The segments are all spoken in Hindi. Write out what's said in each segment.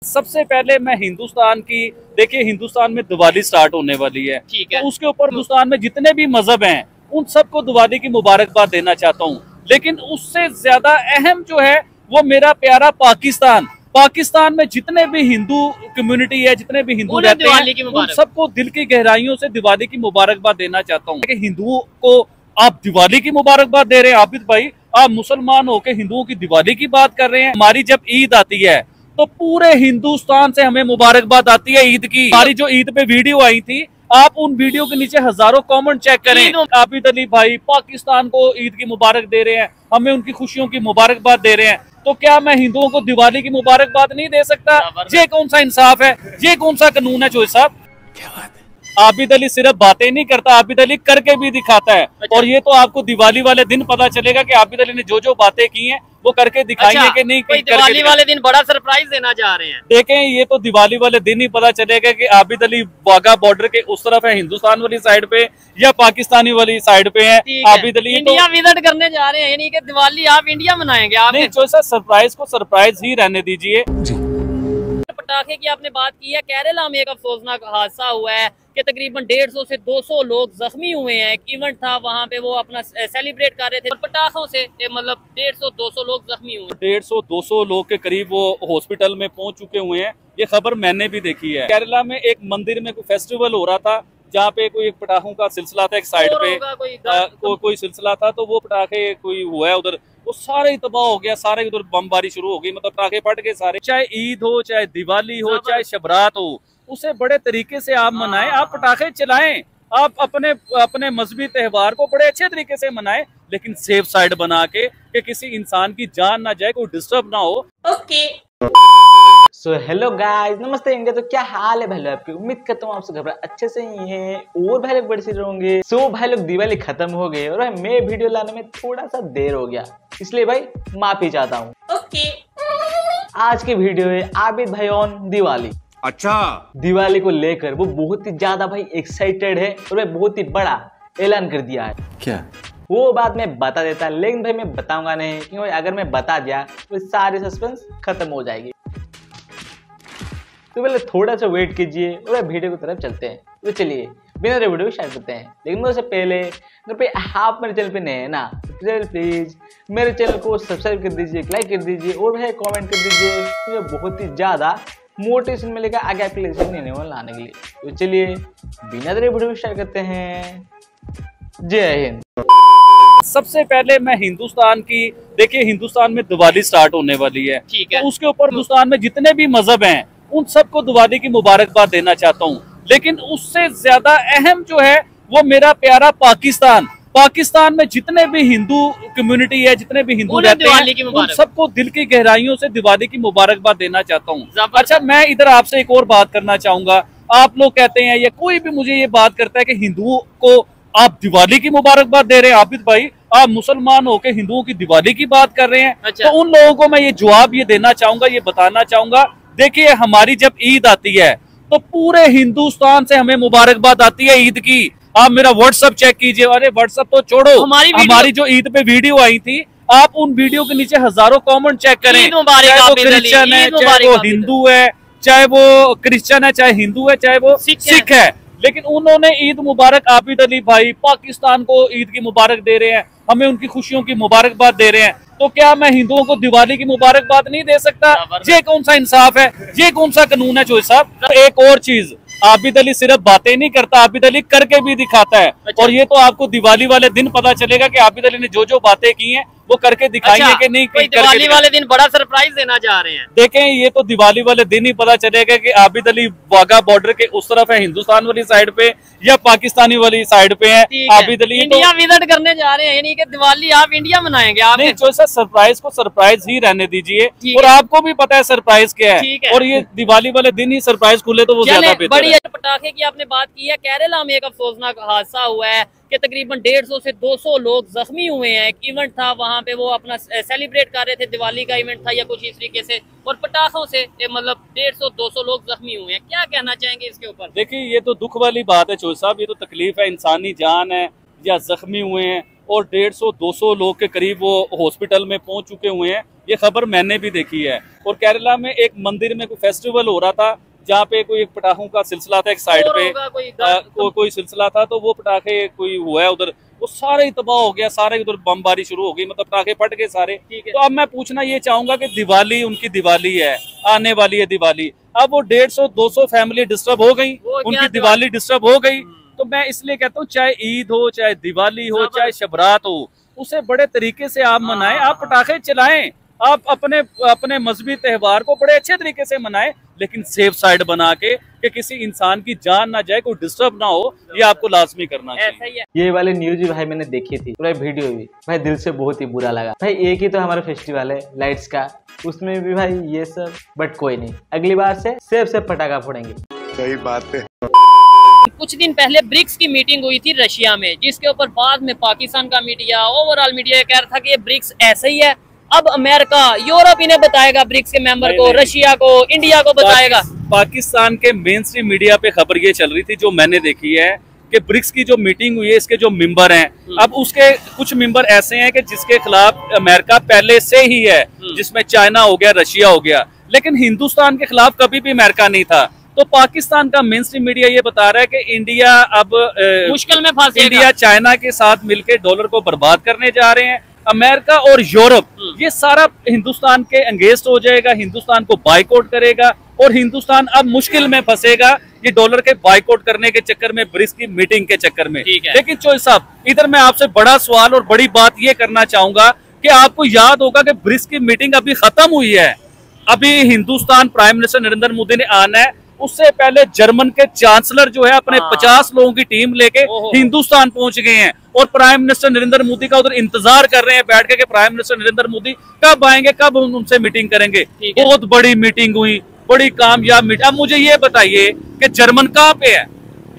सबसे पहले मैं हिंदुस्तान की, देखिए हिंदुस्तान में दिवाली स्टार्ट होने वाली है, ठीक है। तो उसके ऊपर हिंदुस्तान में जितने भी मजहब हैं उन सबको दिवाली की मुबारकबाद देना चाहता हूँ। लेकिन उससे ज्यादा अहम जो है वो मेरा प्यारा पाकिस्तान। पाकिस्तान में जितने भी हिंदू कम्युनिटी है, जितने भी हिंदू रहते हैं, उन सबको दिल की गहराइयों से दिवाली की मुबारकबाद देना चाहता हूँ। हिंदुओं को आप दिवाली की मुबारकबाद दे रहे हैं आबिद भाई, आप मुसलमान होकर हिंदुओं की दिवाली की बात कर रहे हैं। हमारी जब ईद आती है तो पूरे हिंदुस्तान से हमें मुबारकबाद आती है ईद की। हमारी जो ईद पे वीडियो आई थी, आप उन वीडियो के नीचे हजारों कमेंट चेक करें। आबिद अली भाई पाकिस्तान को ईद की मुबारक दे रहे हैं, हमें उनकी खुशियों की मुबारकबाद दे रहे हैं, तो क्या मैं हिंदुओं को दिवाली की मुबारकबाद नहीं दे सकता? ये कौन सा इंसाफ है? ये कौन सा कानून है? चोई साहब, क्या बात है? आबिद अली सिर्फ बातें नहीं करता, आबिद अली करके भी दिखाता है। और ये तो आपको दिवाली वाले दिन पता चलेगा कि आबिद अली ने जो जो बातें की हैं वो करके दिखाई है कि नहीं। दिवाली वाले दिन बड़ा सरप्राइज देना चाह रहे हैं। देखें, ये तो दिवाली वाले दिन ही पता चलेगा कि आबिद अली वाघा बॉर्डर के उस तरफ है, हिंदुस्तान वाली साइड पे, या पाकिस्तानी वाली साइड पे है। आबिद अली इंडिया विजिट करने जा रहे हैं, यानी कि दिवाली आप इंडिया मनाएंगे? आप नहीं, जो सर सरप्राइज को सरप्राइज ही रहने दीजिए। पटाखे की आपने बात की है, केरला में एक अफसोसनाक हादसा हुआ है कि तकरीबन 150 से 200 लोग जख्मी हुए हैं। एक इवेंट था, वहाँ पे वो अपना सेलिब्रेट कर रहे थे और पटाखों से मतलब 150-200 लोग जख्मी हुए। 150-200 लोग के करीब वो हॉस्पिटल में पहुंच चुके हुए हैं। ये खबर मैंने भी देखी है। केरला में एक मंदिर में कोई फेस्टिवल हो रहा था, जहाँ पे कोई एक पटाखों का सिलसिला था, एक साइड पे कोई सिलसिला था, तो वो पटाखे कोई हुआ है उधर, वो सारे तबाह हो गया, सारे उधर बमबारी शुरू हो गई, मतलब पटाखे फट गए सारे। चाहे ईद हो, चाहे दिवाली हो, चाहे शबरात हो, उसे बड़े तरीके से आप मनाएं, आप पटाखे चलाएं, आप अपने मजहबी त्योहार को बड़े अच्छे तरीके से मनाएं, लेकिन सेफ साइड बना के कि किसी इंसान की जान ना जाए, कोई डिस्टर्ब ना हो। ओके। सो हेलो गाइस, नमस्ते इंडिया। तो क्या हाल है भाई लोग आपकी? उम्मीद करता हूँ आप सब घबरा अच्छे से ही हैं और भाई लोग बड़े से रहोगे। सो भाई लोग दिवाली खत्म हो गई और मैं वीडियो लाने में थोड़ा सा देर हो गया, इसलिए भाई माफी चाहता हूँ। ओके। आज की वीडियो है आबिद भाई ऑन दिवाली। अच्छा, दिवाली को लेकर वो बहुत ही ज्यादा भाई एक्साइटेड है और भाई बहुत ही बड़ा ऐलान कर दिया है। क्या? वो बात मैं बता देता, लेकिन भाई मैं बताऊंगा नहीं, क्योंकि अगर मैं बता दिया तो सारी सस्पेंस खत्म हो जाएगी। तो पहले थोड़ा सा वेट कीजिए और वीडियो की तरफ चलते हैं। तो चलिए बिना वीडियो स्टार्ट करते हैं। लेकिन उससे पहले अगर आप मेरे चैनल पे नए हैं ना, तो प्लीज मेरे चैनल को सब्सक्राइब कर दीजिए, लाइक कर दीजिए और भाई कमेंट कर दीजिए, मुझे बहुत ही ज़्यादा मोटिवेशन मिलेगा आगे आपके लिए नए लाने के लिए। तो चलिए बिना वीडियो स्टार्ट करते हैं। जय हिंद। सबसे पहले मैं हिंदुस्तान की, देखिए हिंदुस्तान में दिवाली स्टार्ट होने वाली है, तो उसके ऊपर हिंदुस्तान में जितने भी मजहब हैं उन सबको दिवाली की मुबारकबाद देना चाहता हूँ। लेकिन उससे ज्यादा अहम जो है वो मेरा प्यारा पाकिस्तान। पाकिस्तान में जितने भी हिंदू कम्युनिटी है, जितने भी हिंदू रहते हैं, उन सबको दिल की गहराइयों से दिवाली की मुबारकबाद देना चाहता हूँ। अच्छा, मैं इधर आपसे एक और बात करना चाहूंगा। आप लोग कहते हैं या कोई भी मुझे ये बात करता है कि हिंदुओं को आप दिवाली की मुबारकबाद दे रहे हैं। आबिद भाई, आप मुसलमान होकर हिंदुओं की दिवाली की बात कर रहे हैं, तो उन लोगों को मैं ये जवाब ये देना चाहूंगा, ये बताना चाहूंगा। देखिए, हमारी जब ईद आती है तो पूरे हिंदुस्तान से हमें मुबारकबाद आती है ईद की। आप मेरा व्हाट्सएप चेक कीजिए, अरे व्हाट्सएप तो छोड़ो, हमारी जो ईद पे वीडियो आई थी, आप उन वीडियो के नीचे हजारों कमेंट चेक करें। चाहे वो क्रिश्चियन है, चाहे वो हिंदू है, चाहे वो क्रिश्चियन है, चाहे हिंदू है, चाहे वो सिख है, लेकिन उन्होंने ईद मुबारक, आबिद अली भाई पाकिस्तान को ईद की मुबारक दे रहे हैं, हमें उनकी खुशियों की मुबारकबाद दे रहे हैं, तो क्या मैं हिंदुओं को दिवाली की मुबारकबाद नहीं दे सकता? ये कौन सा इंसाफ है? ये कौन सा कानून है? चोई साहब, एक और चीज, आबिद अली सिर्फ बातें नहीं करता, आबिद अली करके भी दिखाता है। और ये तो आपको दिवाली वाले दिन पता चलेगा कि आबिद अली ने जो जो बातें की हैं वो करके दिखाई है कि नहीं। दिवाली वाले दिन बड़ा सरप्राइज देना चाह रहे हैं। देखें, ये तो दिवाली वाले दिन ही पता चलेगा कि आबिद अली वाघा बॉर्डर के उस तरफ है, हिंदुस्तान वाली साइड पे, या पाकिस्तानी वाली साइड पे है। आबिद अली इंडिया विजिट करने जा रहे हैं, यानी कि दिवाली आप इंडिया मनाएंगे? आप नहीं, जो सर सरप्राइज को सरप्राइज ही रहने दीजिए, और आपको भी पता है सरप्राइज क्या है, और ये दिवाली वाले दिन ही सरप्राइज खुले तो वो ज्यादा बेहतर है। पटाखे की आपने बात की है, केरला में एक अफसोसनाक हादसा हुआ है कि तकरीबन 150 से 200 लोग जख्मी हुए हैं। एक इवेंट था, वहाँ पे वो अपना सेलिब्रेट कर रहे थे, दिवाली का इवेंट था या कुछ इस तरीके से, और पटाखों से मतलब 150-200 लोग जख्मी हुए हैं। क्या कहना चाहेंगे इसके ऊपर? देखिए, ये तो दुख वाली बात है चोर साहब, ये तो तकलीफ है, इंसानी जान है, या जख्मी हुए हैं, और 150-200 लोग के करीब वो हॉस्पिटल में पहुंच चुके हुए हैं। ये खबर मैंने भी देखी है। और केरला में एक मंदिर में कोई फेस्टिवल हो रहा था, जहाँ पे कोई एक पटाखों का सिलसिला था, एक साइड पे कोई सिलसिला था, तो वो पटाखे कोई हुआ है उधर, वो सारे ही तबाह हो गया, सारे उधर बमबारी शुरू हो गई, मतलब पटाखे फट गए सारे। तो अब मैं पूछना ये चाहूंगा कि दिवाली उनकी दिवाली है, आने वाली है दिवाली, अब वो 150-200 फैमिली डिस्टर्ब हो गई, उनकी दिवाली डिस्टर्ब हो गई। तो मैं इसलिए कहता हूँ चाहे ईद हो, चाहे दिवाली हो, चाहे शबरात हो, उसे बड़े तरीके से आप मनाएं, आप पटाखे चलाएं, आप अपने मजहबी त्योहार को बड़े अच्छे तरीके से मनाएं, लेकिन सेफ साइड बना के कि किसी इंसान की जान ना जाए, कोई डिस्टर्ब ना हो, ये आपको लाजमी करना चाहिए। ये वाली न्यूज भी भाई मैंने देखी थी, पूरा वीडियो भी भाई दिल से बहुत ही बुरा लगा भाई। एक ही तो हमारा फेस्टिवल है लाइट्स का, उसमें भी भाई ये सब, बट कोई नहीं, अगली बार से सेफ पटाखा फोड़ेंगे। सही बात है। कुछ दिन पहले ब्रिक्स की मीटिंग हुई थी रशिया में, जिसके ऊपर बाद में पाकिस्तान का मीडिया, ओवरऑल मीडिया कह रहा था कि ये ब्रिक्स ऐसे ही है। अब अमेरिका, यूरोप इन्हें बताएगा, ब्रिक्स के मेंबर को, रशिया को, इंडिया को बताएगा। पाकिस्तान के मेन स्ट्रीम मीडिया पे खबर ये चल रही थी, जो मैंने देखी है, कि ब्रिक्स की जो मीटिंग हुई है, इसके जो मेंबर हैं, अब उसके कुछ मेंबर ऐसे हैं कि जिसके खिलाफ अमेरिका पहले से ही है, जिसमें चाइना हो गया, रशिया हो गया, लेकिन हिंदुस्तान के खिलाफ कभी भी अमेरिका नहीं था। तो पाकिस्तान का मेन स्ट्रीम मीडिया ये बता रहा है कि इंडिया अब मुश्किल में फंसेगा, इंडिया चाइना के साथ मिलकर डॉलर को बर्बाद करने जा रहे हैं। अमेरिका और यूरोप ये सारा हिंदुस्तान के अगेंस्ट हो जाएगा, हिंदुस्तान को बाइकआउट करेगा, और हिंदुस्तान अब मुश्किल में फंसेगा ये डॉलर के बाइकआउट करने के चक्कर में, ब्रिक्स की मीटिंग के चक्कर में। लेकिन चोई साहब, इधर मैं आपसे बड़ा सवाल और बड़ी बात ये करना चाहूंगा कि आपको याद होगा कि ब्रिक्स की मीटिंग अभी खत्म हुई है, अभी हिंदुस्तान प्राइम मिनिस्टर नरेंद्र मोदी ने आना है, उससे पहले जर्मन के चांसलर जो है अपने 50 लोगों की टीम लेके हिंदुस्तान पहुंच गए हैं, और प्राइम मिनिस्टर नरेंद्र मोदी का उधर इंतजार कर रहे हैं बैठ के कि प्राइम मिनिस्टर नरेंद्र मोदी कब आएंगे, कब उनसे मीटिंग करेंगे। बहुत बड़ी मीटिंग हुई, बड़ी कामयाब मीटिंग। अब मुझे ये बताइए कि जर्मन कहाँ पे है?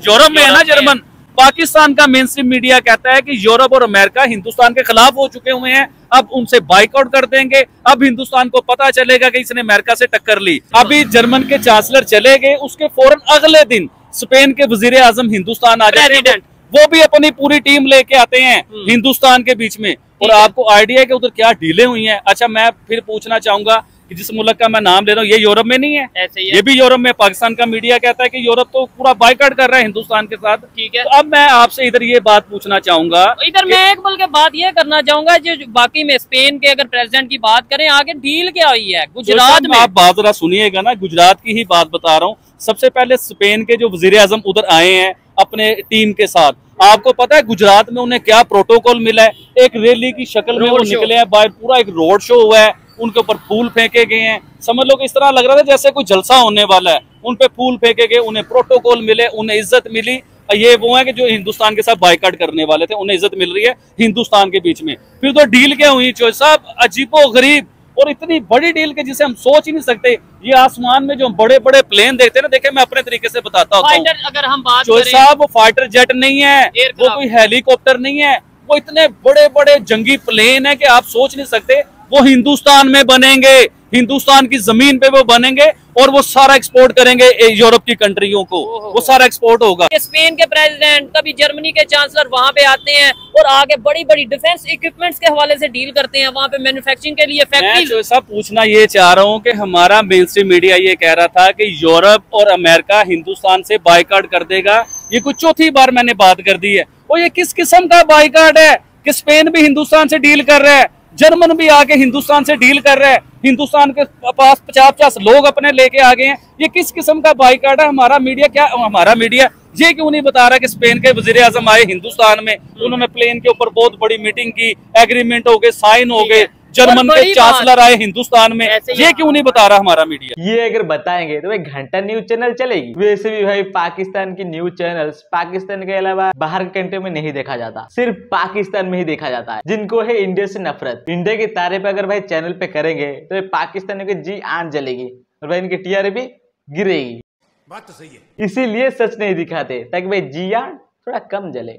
यूरोप में है ना जर्मन। पाकिस्तान का मेन स्ट्रीम मीडिया कहता है कि यूरोप और अमेरिका हिंदुस्तान के खिलाफ हो चुके हुए हैं, अब उनसे बाइकआउट कर देंगे। अब हिंदुस्तान को पता चलेगा कि इसने अमेरिका से टक्कर ली। अभी जर्मन के चांसलर चले गए, उसके फौरन अगले दिन स्पेन के वजीर आजम हिंदुस्तान आ जाते हैं, वो भी अपनी पूरी टीम लेके आते हैं हिंदुस्तान के बीच में। और आपको आइडिया है कि उधर क्या डीलें हुई हैं। अच्छा, मैं फिर पूछना चाहूंगा कि जिस मुल्क का मैं नाम ले रहा हूँ, ये यूरोप में नहीं है, ऐसे ही है। ये भी यूरोप में। पाकिस्तान का मीडिया कहता है कि यूरोप तो पूरा बाइकआउट कर रहा है हिंदुस्तान के साथ। ठीक है, तो अब मैं आपसे इधर ये बात पूछना चाहूंगा, इधर मैं एक बल्कि बात ये करना चाहूंगा, जो बाकी में स्पेन के अगर प्रेसिडेंट की बात करें, आगे डील क्या हुई है गुजरात में? आप बात जरा सुनिएगा ना, गुजरात की ही बात बता रहा हूँ। सबसे पहले स्पेन के जो वजीर आजम उधर आए हैं अपने टीम के साथ, आपको पता है गुजरात में उन्हें क्या प्रोटोकॉल मिला है? एक रैली की शक्ल में वो निकले हैं बाहर, पूरा एक रोड शो हुआ है, उनके ऊपर फूल फेंके गए हैं। समझ लो कि इस तरह लग रहा था जैसे कोई जलसा होने वाला है। उन पे फूल फेंके गए, उन्हें प्रोटोकॉल मिले, उन्हें इज्जत मिली। ये वो है कि जो हिंदुस्तान के साथ बाइकआउट करने वाले थे, उन्हें इज्जत मिल रही है हिंदुस्तान के बीच में। फिर तो डील क्या हुई चोई साहब, अजीबो गरीब और इतनी बड़ी डील के जिसे हम सोच ही नहीं सकते। ये आसमान में जो बड़े बड़े प्लेन देखते हैं ना, देखे मैं अपने तरीके से बताता हूँ, अगर हम बात चोई साहब, वो फाइटर जेट नहीं है, वो कोई हेलीकॉप्टर नहीं है, वो इतने बड़े बड़े जंगी प्लेन है कि आप सोच नहीं सकते। वो हिंदुस्तान में बनेंगे, हिंदुस्तान की जमीन पे वो बनेंगे, और वो सारा एक्सपोर्ट करेंगे यूरोप की कंट्रियों को, वो सारा एक्सपोर्ट होगा। स्पेन के प्रेसिडेंट, कभी जर्मनी के चांसलर वहां पे आते हैं और आगे बड़ी बड़ी डिफेंस इक्विपमेंट्स के हवाले से डील करते हैं, वहां पे मैन्युफैक्चरिंग के लिए फैक्ट्रीज। मैं सब पूछना ये चाह रहा हूँ कि हमारा मेन स्ट्रीम मीडिया ये कह रहा था कि यूरोप और अमेरिका हिंदुस्तान से बाइकआउट कर देगा। ये कुछ चौथी बार मैंने बात कर दी है। और ये किस किस्म का बाइकआउट है कि स्पेन भी हिंदुस्तान से डील कर रहा है, जर्मन भी आके हिंदुस्तान से डील कर रहा है, हिंदुस्तान के पास 50-50 लोग अपने लेके आ गए हैं। ये किस किस्म का बाइकआउट है? हमारा मीडिया ये क्यों नहीं बता रहा कि स्पेन के वजीर आजम आए हिंदुस्तान में, उन्होंने प्लेन के ऊपर बहुत बड़ी मीटिंग की, एग्रीमेंट हो गए, साइन हो गए, जर्मन के चांसलर आए हिंदुस्तान में, ये क्यों नहीं बता रहा हमारा मीडिया? ये अगर बताएंगे तो भाई घंटा न्यूज चैनल चलेगी। वैसे भी भाई पाकिस्तान की न्यूज चैनल्स पाकिस्तान के अलावा बाहर के कंट्री में नहीं देखा जाता, सिर्फ पाकिस्तान में ही देखा जाता है। जिनको है इंडिया से नफरत, इंडिया के तारे पे अगर भाई चैनल पे करेंगे तो पाकिस्तानियों की जी आंच जलेगी और भाई इनकी टीआरपी गिरेगी। बात तो सही है, इसीलिए सच नहीं दिखाते ताकि भाई जी आंच थोड़ा कम जले।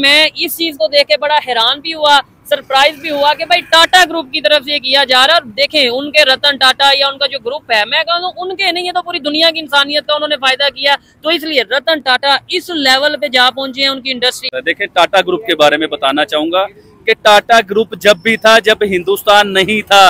मैं इस चीज को देख के बड़ा हैरान भी हुआ, सरप्राइज भी हुआ कि भाई टाटा ग्रुप की तरफ से किया जा रहा है। और देखें, उनके रतन टाटा या उनका जो ग्रुप है, मैं कहूँ उनके नहीं है तो पूरी दुनिया की इंसानियत का उन्होंने फायदा किया। तो इसलिए रतन टाटा इस लेवल पे जा पहुंचे हैं उनकी इंडस्ट्री। देखें, टाटा ग्रुप के बारे में बताना चाहूंगा कि टाटा ग्रुप जब भी था, जब हिंदुस्तान नहीं था,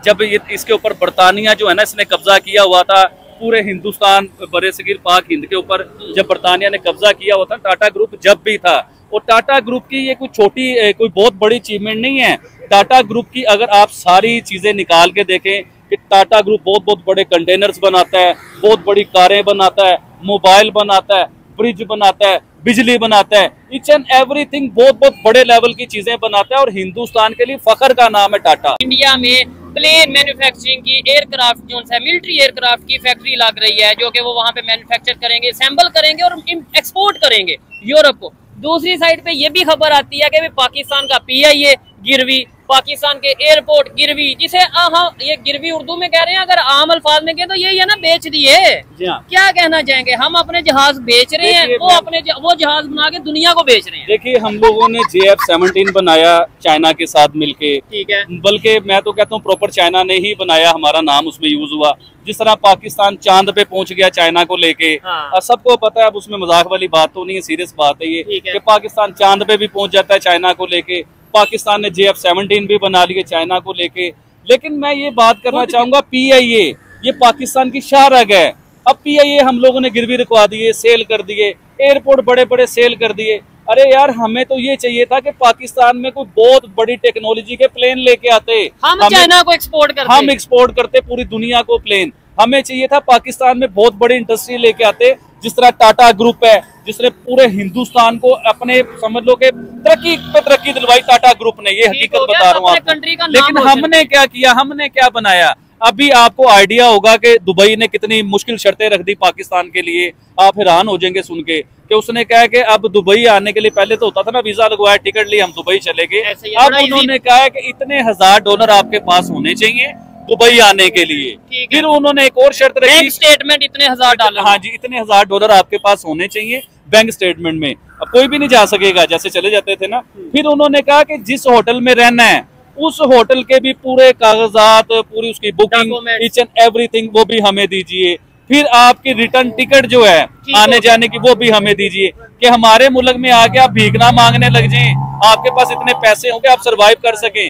जब इसके ऊपर बरतानिया जो है ना, इसने कब्जा किया हुआ था पूरे हिंदुस्तान बरेसगीर पाक हिंद के ऊपर, जब बरतानिया ने कब्जा किया हुआ था, टाटा ग्रुप जब भी था। और टाटा ग्रुप की ये कोई बहुत बड़ी अचीवमेंट नहीं है। टाटा ग्रुप की अगर आप सारी चीजें निकाल के देखें कि टाटा ग्रुप बहुत बड़े कंटेनर्स बनाता है, बहुत बड़ी कारें बनाता है, मोबाइल बनाता है, ब्रिज बनाता है, बिजली बनाता है, ईच एंड एवरीथिंग बहुत बड़े लेवल की चीजें बनाता है। और हिंदुस्तान के लिए फख्र का नाम है टाटा। इंडिया में प्लेन मैन्युफैक्चरिंग की, एयरक्राफ्ट जो है मिलिट्री एयरक्राफ्ट की फैक्ट्री लग रही है, जो कि वो वहाँ पे मैन्युफैक्चर करेंगे, असेंबल करेंगे और एक्सपोर्ट करेंगे यूरोप को। दूसरी साइड पे ये भी खबर आती है कि पाकिस्तान का PIA गिरवी, पाकिस्तान के एयरपोर्ट गिरवी, जिसे ये गिरवी उर्दू में कह रहे हैं, अगर आम अल्फाज में कहें तो यही है ना, बेच दिए। क्या कहना चाहेंगे? हम अपने जहाज बेच रहे हैं, वो जहाज बना के दुनिया को बेच रहे हैं। देखिए, हम लोगों ने JF-17 बनाया चाइना के साथ मिलके, ठीक है, बल्कि मैं तो कहता हूँ प्रॉपर चाइना ने ही बनाया, हमारा नाम उसमें यूज हुआ। जिस तरह पाकिस्तान चांद पे पहुंच गया चाइना को लेके, और सबको पता है, अब उसमें मजाक वाली बात तो नहीं है, सीरियस बात है ये कि पाकिस्तान चांद पे भी पहुंच जाता है चाइना को लेके। पाकिस्तान ने JF-17 भी बना लिए चाइना को लेके। लेकिन मैं ये बात करना चाहूंगा, PIA ये पाकिस्तान की शाहरग है। अब PIA हम लोगों ने गिरवी रखवा दिए, सेल कर दिए, एयरपोर्ट बड़े सेल कर दिए। अरे यार, हमें तो ये चाहिए था कि पाकिस्तान में कोई बहुत बड़ी टेक्नोलॉजी के प्लेन लेके आते, हम चाइना को एक्सपोर्ट करते, हम एक्सपोर्ट करते पूरी दुनिया को प्लेन। हमें चाहिए था पाकिस्तान में बहुत बड़ी इंडस्ट्री लेके आते, जिस तरह टाटा ग्रुप है, जिसने पूरे हिंदुस्तान को अपने समझ लो कि तरक्की पे तरक्की दिलवाई टाटा ग्रुप ने। ये हकीकत बता रहा हूँ आपको। लेकिन हमने क्या किया, हमने क्या बनाया? अभी आपको आइडिया होगा कि दुबई ने कितनी मुश्किल शर्तें रख दी पाकिस्तान के लिए। आप हैरान हो जाएंगे सुन के कि उसने कहा कि अब दुबई आने के लिए, पहले तो होता था ना वीजा लगवाया, टिकट ली, हम दुबई चले गए। अब उन्होंने कहा कि इतने $1000 आपके पास होने चाहिए दुबई आने के लिए। फिर उन्होंने एक और शर्त रखी, बैंक स्टेटमेंट इतने $1000। हाँ जी, इतने $1000 आपके पास होने चाहिए बैंक स्टेटमेंट में। अब कोई भी नहीं जा सकेगा, जैसे चले जाते थे ना। फिर उन्होंने कहा कि जिस होटल में रहना है उस होटल के भी पूरे कागजात, पूरी उसकी बुकिंग, ईच एंड एवरीथिंग वो भी हमें दीजिए। फिर आपकी रिटर्न टिकट जो है आने जाने की वो भी हमें दीजिए, कि हमारे मुल्क में आके आप भीख ना मांगने लग जाएं, आपके पास इतने पैसे होंगे आप सरवाइव कर सकें।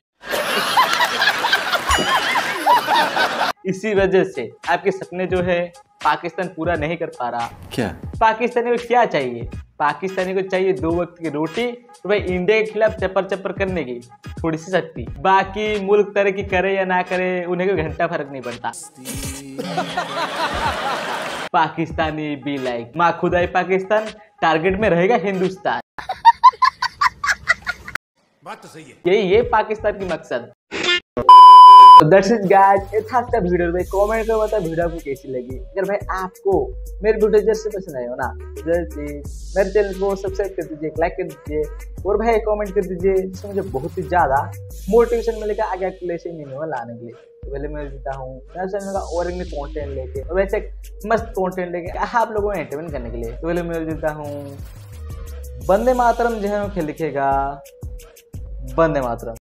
इसी वजह से आपके सपने जो है पाकिस्तान पूरा नहीं कर पा रहा। क्या पाकिस्तानी को क्या चाहिए? पाकिस्तानी को चाहिए 2 वक्त की रोटी, तो भाई इंडिया के खिलाफ चप्पर करने की थोड़ी सी शक्ति। बाकी मुल्क तरक्की करे या ना करे, उन्हें कोई घंटा फर्क नहीं पड़ता। पाकिस्तानी बी लाइक माँ खुदाई पाकिस्तान, टारगेट में रहेगा हिंदुस्तान। बात तो सही है। यही है पाकिस्तान की मकसद। दैट्स इट गाइस, ये था आज का वीडियो। भाई कमेंट कर बता वीडियो आपको कैसी लगी। अगर भाई आपको मेरे वीडियो जैसे पसंद आए हो ना, मेरे चैनल को सब्सक्राइब कर दीजिए, लाइक कर दीजिए और भाई कमेंट कर दीजिए, जिससे मुझे बहुत ही ज्यादा मोटिवेशन मिलेगा आगे आपके लिए वीडियो लाने के लिए। तो पहले मैं जीता हूँ मेरे चैनल का और एक कंटेंट लेके, और वैसे मस्त कंटेंट लेके आप लोगों को एंटरटेन करने के लिए। तो पहले मैं जीता हूँ वंदे मातरम, जो है खेल लिखेगा वंदे मातरम।